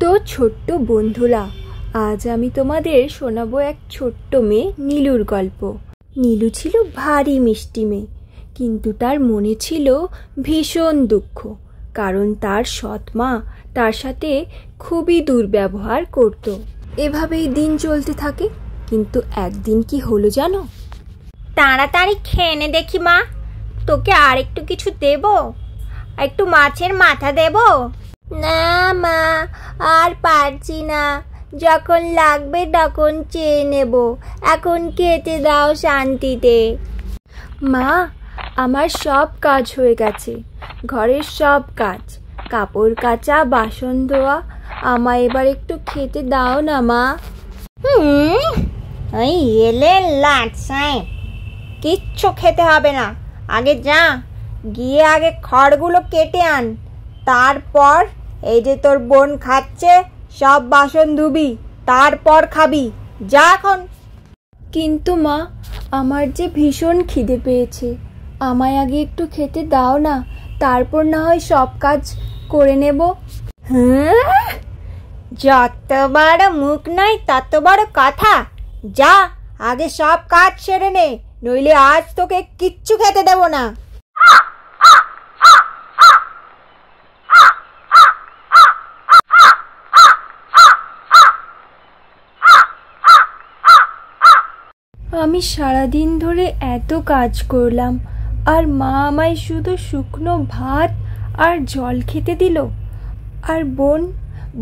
তো ছোট্ট বন্ধুরা, আজ আমি তোমাদের শোনাবো এক ছোট্ট মেয়ে নীলুর গল্প। নীলু ছিল ভারী মিষ্টি মেয়ে, কিন্তু তার মনে ছিল ভীষণ দুঃখ, কারণ তার সৎ মা তার সাথে খুবই দুর্ব্যবহার করত। এভাবেই দিন চলতে থাকে। কিন্তু একদিন কি হলো জানো? তাড়াতাড়ি খেয়ে নে দেখি মা, তোকে আর একটু কিছু দেব? একটু মাছের মাথা দেব? না মা, আর পারছি না, যখন লাগবে তখন চেয়ে নেব, এখন খেতে দাও শান্তিতে। মা, আমার সব কাজ হয়ে গেছে, ঘরের সব কাজ, কাপড় কাচা, বাসন ধোয়া, আমায় এবার একটু খেতে দাও না মা। ওই এলে লাটসায়, কিচ্ছু খেতে হবে না। আগে যা, গিয়ে আগে খড়গুলো কেটে আন, তারপর এই যে তোর বোন খাচ্ছে সব বাসন ধুবি, তারপর খাবি। যা এখন। কিন্তু মা, আমার যে ভীষণ খিদে পেয়েছে, আমায় আগে একটু খেতে দাও না, তারপর না হয় সব কাজ করে নেব। হ্যাঁ, যত বড় মুখ নয় তত বড় কথা। যা, আগে সব কাজ সেরে নে, নইলে আজ তোকে কিচ্ছু খেতে দেব না। আমি সারাদিন ধরে এত কাজ করলাম, আর মা আমায় শুধু শুকনো ভাত আর জল খেতে দিল। আর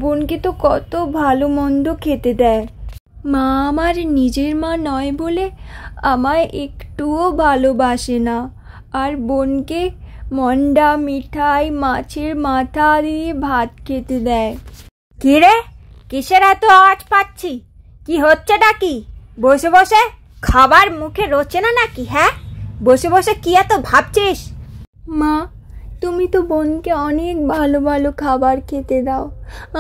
বোনকে তো কত ভালো মন্দ খেতে দেয়। মা আমার নিজের মা নয় বলে আমায় একটুও ভালোবাসে না, আর বোনকে মন্ডা, মিঠাই, মাছের মাথা দিয়ে ভাত খেতে দেয়। কি রে, কিসের এত আওয়াজ পাচ্ছি? কি হচ্ছেটা কি? বসে বসে খাবার মুখে রোচে না নাকি? হ্যাঁ, বসে বসে কি এত ভাবছিস? মা, তুমি তো বোনকে অনেক ভালো ভালো খাবার খেতে দাও,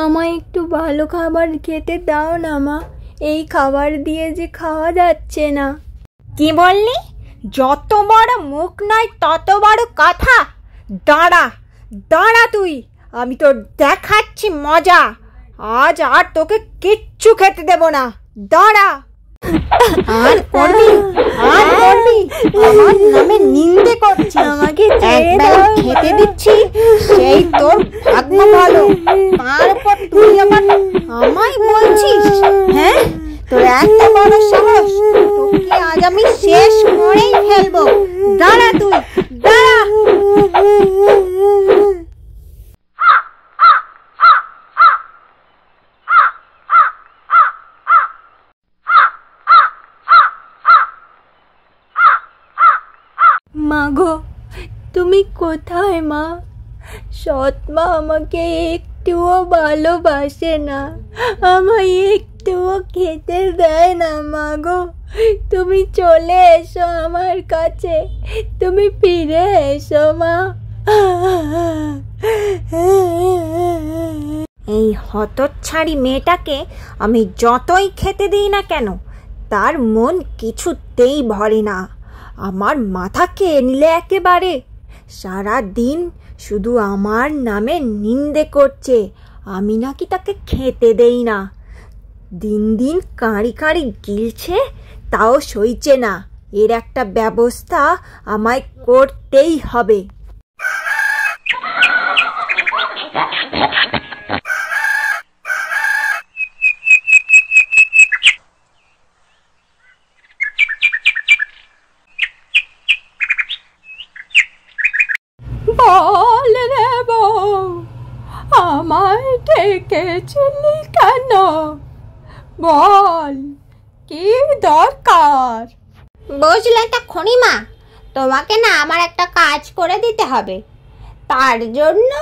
আমায় একটু ভালো খাবার খেতে দাও না মা, এই খাবার দিয়ে যে খাওয়া যাচ্ছে না। কি বললি? যত বড় মুখ নয় তত বড় কথা। দাঁড়া দাঁড়া তুই, আমি তোর দেখাচ্ছি মজা। আজ আর তোকে কিচ্ছু খেতে দেব না। দাঁড়া। আর করবি আমার নামে নিন্দে করছিস? আমাকে ছেড়ে দাও। খেতে দিচ্ছি সেই তোর ভাগ্য ভালো, তারপর তুই আবার আমায় বলছিস? হ্যাঁ, তোর এত বড় সাহস, তোকে আজ আমি শেষ করেই ফেলবো। দাঁড়া তুই, দাঁড়া। মা গো, তুমি কোথায় মা? সৎ মা আমাকে একটুও ভালোবাসে না, আমায় একটুও খেতে দেয় না। মা গো, তুমি চলে এসো আমার কাছে, তুমি ফিরে এসো মা। এই হতচ্ছাড়ি মেয়েটাকে আমি যতই খেতে দিই না কেন, তার মন কিছুতেই ভরে না। আমার মাথা খেয়ে নিলে একেবারে। সারা দিন শুধু আমার নামে নিন্দে করছে, আমি নাকি তাকে খেতে দেই না। দিন দিন কাঁড়ি কাঁড়ি গিলছে, তাও সইছে না। এর একটা ব্যবস্থা আমায় করতেই হবে। বল রে বউ, আমায় ডেকেছিলি কেন? বল, কি দরকার? বুঝলে তো খনিমা, তোমাকে না আমার একটা কাজ করে দিতে হবে। তার জন্য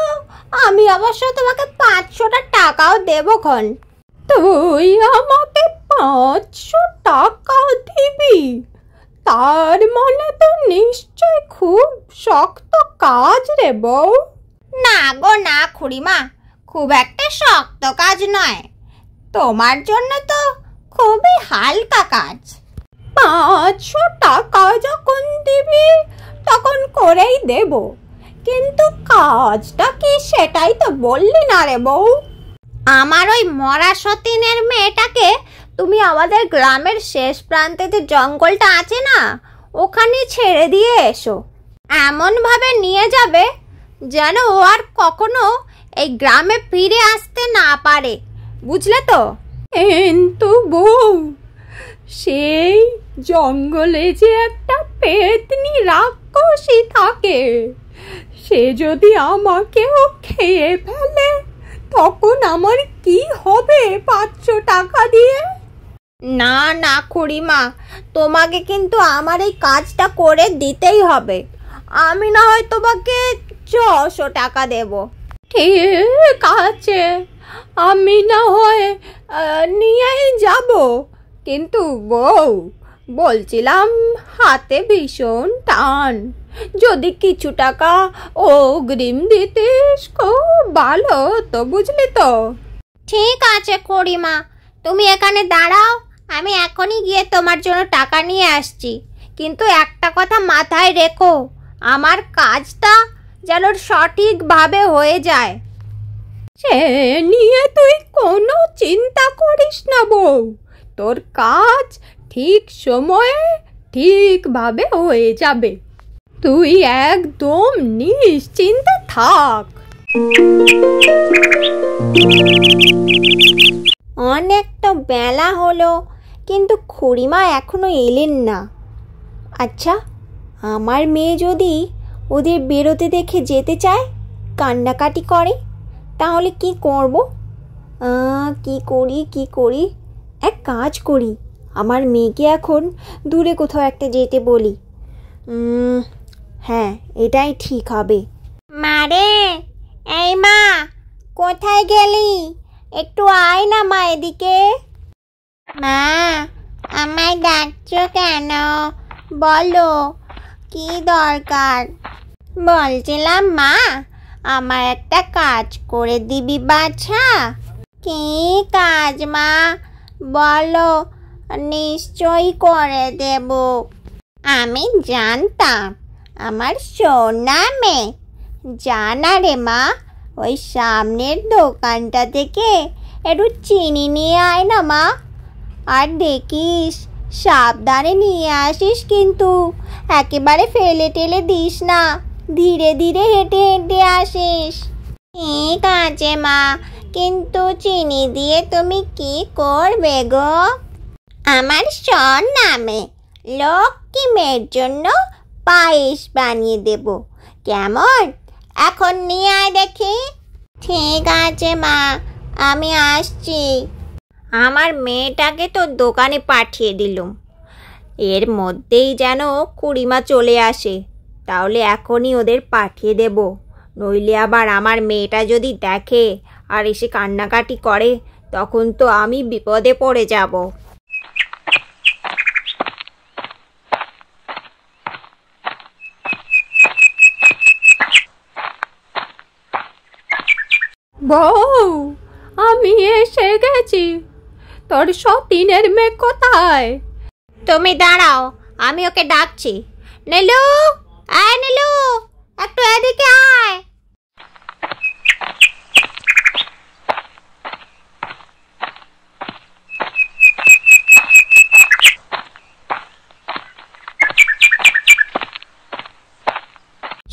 আমি অবশ্য তোমাকে 500টা টাকাও দেবো খন। তুই আমাকে 500 টাকা দিবি? তার মানে তো নিশ্চয় খুব শক্ত কাজ রে বউ। না গো না খুড়িমা, খুব একটা শক্ত কাজ নয়, তোমার জন্য তো খুবই হালকা কাজ। 500 টাকা যখন দিবি তখন করেই দেব, কিন্তু কাজটা কি সেটাই তো বললি না রে বউ। আমার ওই মরা সতীনের মেয়েটাকে তুমি আমাদের গ্রামের শেষ প্রান্তে যে জঙ্গলটা আছে না, ওখানে ছেড়ে দিয়ে এসো। এমন ভাবে নিয়ে যাবে যেন ও আর কখনো এই গ্রামে ফিরে আসতে না পারে, বুঝলে তো? কিন্তু বউ, সেই জঙ্গলে যে একটা পেতনি রাক্ষসী থাকে, সে যদি আমাকেও খেয়ে ফেলে তখন আমার কি হবে 500 টাকা দিয়ে? না না খুড়িমা, তোমাকে কিন্তু আমার এই কাজটা করে দিতেই হবে। আমি না হয় তোমাকে 600 টাকা দেব। ঠিক আছে, আমি না হয় নিয়েই যাব, কিন্তু বউ বলছিলাম হাতে ভীষণ টান, যদি কিছু টাকা অগ্রিম দিতিস খুব ভালো হতো, বুঝলি তো? ঠিক আছে খুড়িমা, তুমি এখানে দাঁড়াও, আমি এখনই গিয়ে তোমার জন্য টাকা নিয়ে আসছি। কিন্তু একটা কথা মাথায় রেখো, আমার কাজটা যেন সঠিকভাবে হয়ে যায়। সে নিয়ে তুই কোনো চিন্তা করিস না বউ, তোর কাজ ঠিক সময়ে ঠিকভাবে হয়ে যাবে, তুই একদম নিশ্চিন্তে থাক। অনেক তো বেলা হলো, কিন্তু খুড়িমা এখনো এলেন না। আচ্ছা, আমার মেয়ে যদি ওদের বেরোতে দেখে যেতে চায়, কান্নাকাটি করে, তাহলে কি করব? কি করি? এক কাজ করি, আমার মেয়েকে এখন দূরে কোথাও একটা যেতে বলি। হ্যাঁ, এটাই ঠিক হবে। মারে, এই মা, কোথায় গেলি? একটু আয় না মা এদিকে। মা, আমায় ডাকছো কেন? বলো, কি দরকার? বলছিলাম মা, আমার একটা কাজ করে দিবি বাছা। কি কাজ মা? বলো, নিশ্চয়ই করে দেব। আমি জানতাম, আমার সোনা মেয়ে। জানা রে মা, ওই সামনের দোকানটা থেকে একটু চিনি নিয়ে আয় না মা। আর দেখিস সাবধানে নিয়ে আসিস, কিন্তু একেবারে ফেলে টেলে দিস না, ধীরে ধীরে হেঁটে হেঁটে আসিস। ঠিক আছে মা, কিন্তু চিনি দিয়ে তুমি কি করবে গো? আমার সন নামে লক্ষ্মী মেয়ের জন্য পায়েস বানিয়ে দেব, কেমন? এখন নিয়ে আয় দেখি। ঠিক আছে মা, আমি আসছি। আমার মেয়েটাকে তো দোকানে পাঠিয়ে দিলুম, এর মধ্যেই যেন খুড়িমা চলে আসে, তাহলে এখনই ওদের পাঠিয়ে দেব। নইলে আবার আমার মেয়েটা যদি দেখে আর এসে কান্নাকাটি করে, তখন তো আমি বিপদে পড়ে যাব। বউ, আমি এসে গেছি, তোর সতীনের মেয়ে কোথায়? তুমি দাঁড়াও, আমি ওকে ডাকছি। নীলু, আয় নীলু, একটু এদিকে আয়।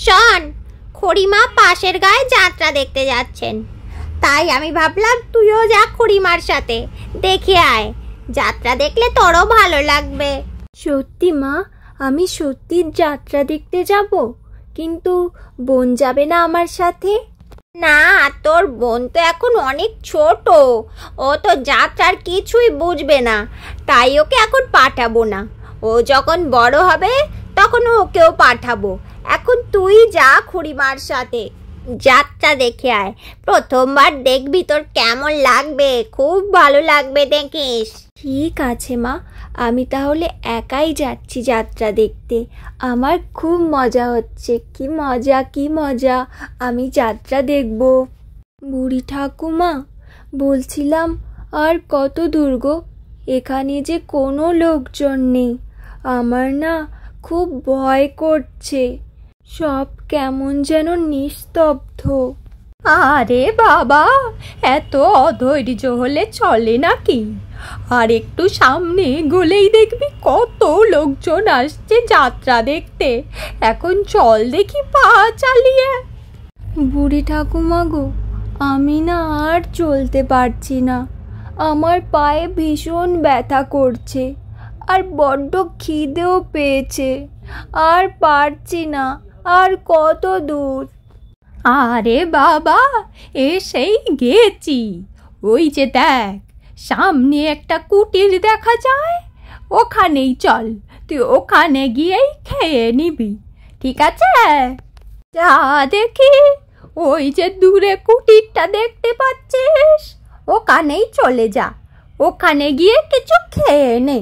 শোন, খুড়িমা পাশের গায়ে যাত্রা দেখতে যাচ্ছেন, তাই আমি ভাবলাম তুইও যা খুড়িমার সাথে, দেখে আয়। যাত্রা দেখলে তোরও ভালো লাগবে। সত্যি মা, আমি সত্যি যাত্রা দেখতে যাব, কিন্তু বোন যাবে না আমার সাথে? না, তোর বোন তো এখন অনেক ছোট, ও তো যাত্রার কিছুই বুঝবে না, তাই ওকে এখন পাঠাবো না। ও যখন বড় হবে তখন ওকেও পাঠাবো। এখন তুই যা খুড়িমার সাথে, যাত্রা দেখে আয়। প্রথমবার দেখবি, তোর কেমন লাগবে, খুব ভালো লাগবে, দেখিস। ঠিক আছে মা, আমি তাহলে একাই যাচ্ছি যাত্রা দেখতে। আমার খুব মজা হচ্ছে, কি মজা কি মজা, আমি যাত্রা দেখব। বুড়ি ঠাকুমা, বলছিলাম আর কত দূর গো? এখানে যে কোনো লোকজন নেই, আমার না খুব ভয় করছে, সব কেমন যেন নিস্তব্ধ। আরে বাবা, এত অধৈর্য হলে চলে নাকি? আর একটু সামনে গেলেই দেখবি কত লোকজন আসছে যাত্রা দেখতে। এখন চল দেখি পা চালিয়ে। বুড়ি ঠাকুমা গো, আমি না আর চলতে পারছি না। আমার পায়ে ভীষণ ব্যথা করছে আর বড্ড খিদেও পেয়েছে। আর পারছি না, আর কত দূর। আরে বাবা, এসেই গেছি। ওই যে দেখ, সামনে একটা কুটির দেখা যায়, ওখানেই চল। তুই ওখানে গিয়েই খেয়ে নিবি, ঠিক আছে? যা দেখি, ওই যে দূরে কুটিরটা দেখতে পাচ্ছিস, ওখানেই চলে যা। ওখানে গিয়ে কিছু খেয়ে নে।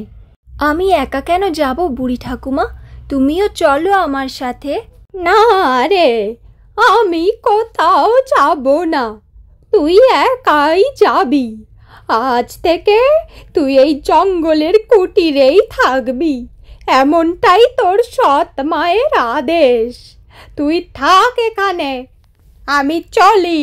আমি একা কেন যাব বুড়ি ঠাকুমা? তুমিও চলো আমার সাথে। না রে, আমি কোথাও যাব না, তুই একাই যাবি। আজ থেকে তুই এই জঙ্গলের কুটিরেই থাকবি, এমনটাই তোর সৎ মায়ের আদেশ। তুই থাক এখানে, আমি চলি।